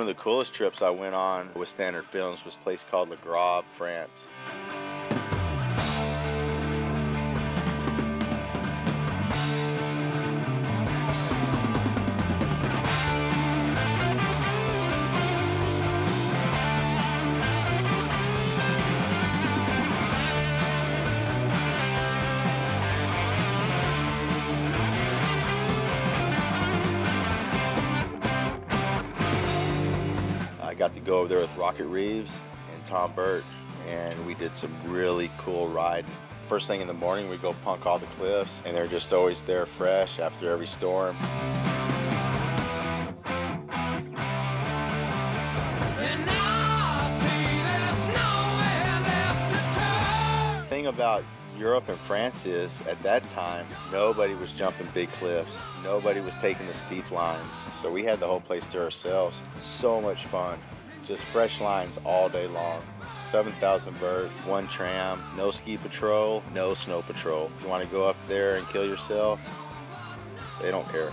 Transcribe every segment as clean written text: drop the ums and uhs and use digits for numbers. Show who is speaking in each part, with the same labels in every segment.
Speaker 1: of the coolest trips I went on with Standard Films was a place called Le Grave, France. I got to go over there with Rocket Reeves and Tom Burt, and we did some really cool riding. First thing in the morning, we go punk all the cliffs, and they're just always there fresh after every storm. The thing about Europe and France is, at that time, nobody was jumping big cliffs. Nobody was taking the steep lines. So we had the whole place to ourselves. So much fun. Just fresh lines all day long. 7,000 vert, one tram, no ski patrol, no snow patrol. If you want to go up there and kill yourself, they don't care.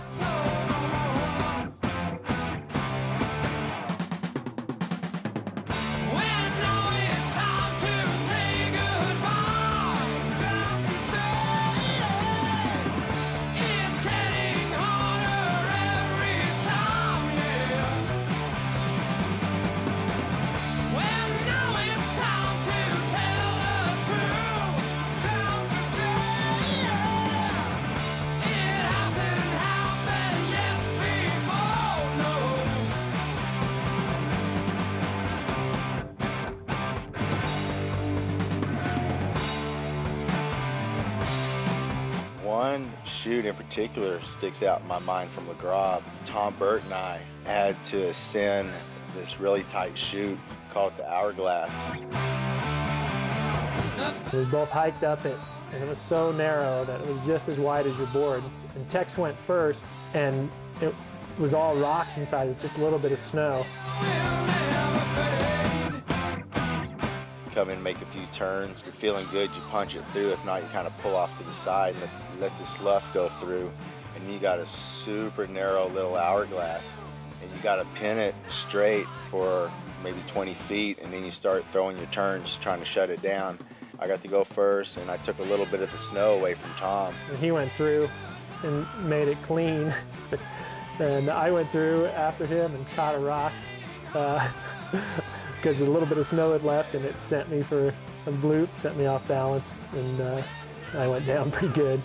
Speaker 1: One shoot in particular sticks out in my mind from Le Grave. Tom Burt and I had to ascend this really tight chute, called the Hourglass.
Speaker 2: We both hiked up it, and it was so narrow that it was just as wide as your board. And Tex went first, and it was all rocks inside with just a little bit of snow.
Speaker 1: Come in and make a few turns. If you're feeling good, you punch it through. If not, you kind of pull off to the side and let the slough go through. And you got a super narrow little hourglass. And you got to pin it straight for maybe 20 feet, and then you start throwing your turns, trying to shut it down. I got to go first, and I took a little bit of the snow away from Tom.
Speaker 2: And he went through and made it clean. And I went through after him and caught a rock. Because a little bit of snow had left, and it sent me for a bloop, sent me off balance, and I went down pretty good.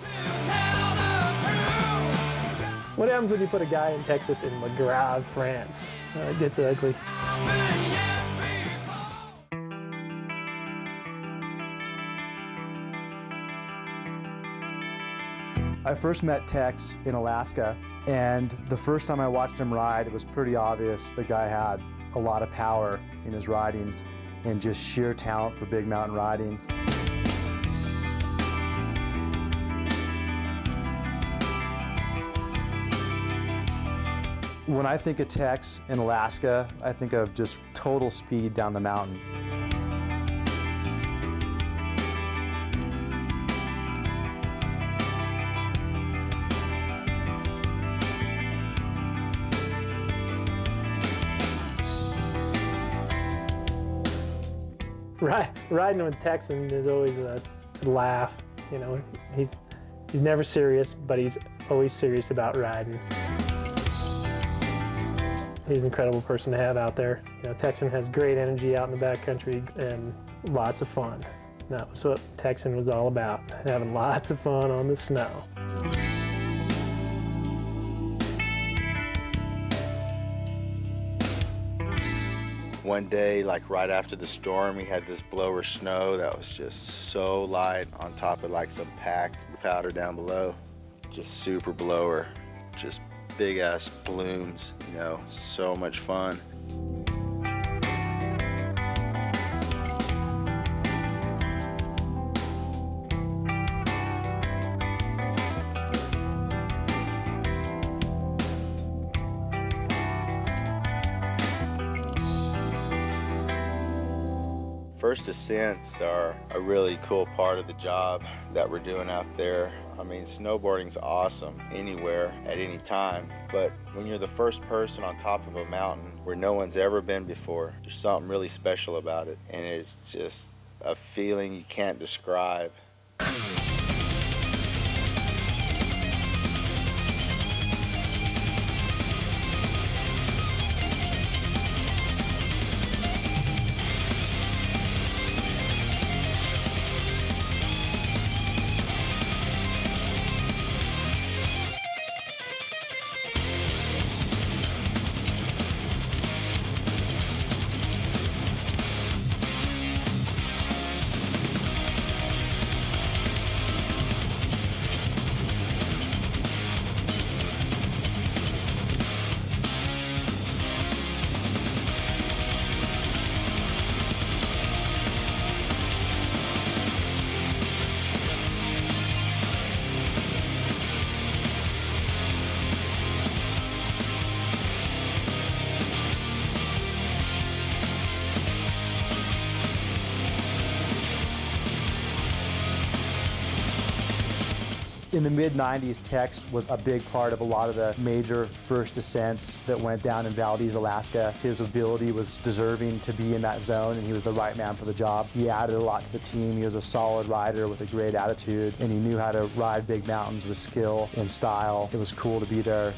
Speaker 2: What happens when you put a guy in Texas in Le Grave, France? It gets ugly.
Speaker 3: I first met Tex in Alaska, and the first time I watched him ride, it was pretty obvious the guy had a lot of power in his riding and just sheer talent for big mountain riding. When I think of Tex in Alaska, I think of just total speed down the mountain.
Speaker 2: Riding with Texan is always a laugh. You know, he's never serious, but he's always serious about riding. He's an incredible person to have out there. You know, Texan has great energy out in the backcountry and lots of fun. And that was what Texan was all about, having lots of fun on the snow.
Speaker 1: One day, like right after the storm, we had this blower snow that was just so light on top of like some packed powder down below. Just super blower, just big ass blooms, you know, so much fun. First ascents are a really cool part of the job that we're doing out there. I mean, snowboarding's awesome anywhere, at any time, but when you're the first person on top of a mountain where no one's ever been before, there's something really special about it, and it's just a feeling you can't describe.
Speaker 3: In the mid-90s, Tex was a big part of a lot of the major first descents that went down in Valdez, Alaska. His ability was deserving to be in that zone, and he was the right man for the job. He added a lot to the team. He was a solid rider with a great attitude, and he knew how to ride big mountains with skill and style. It was cool to be there.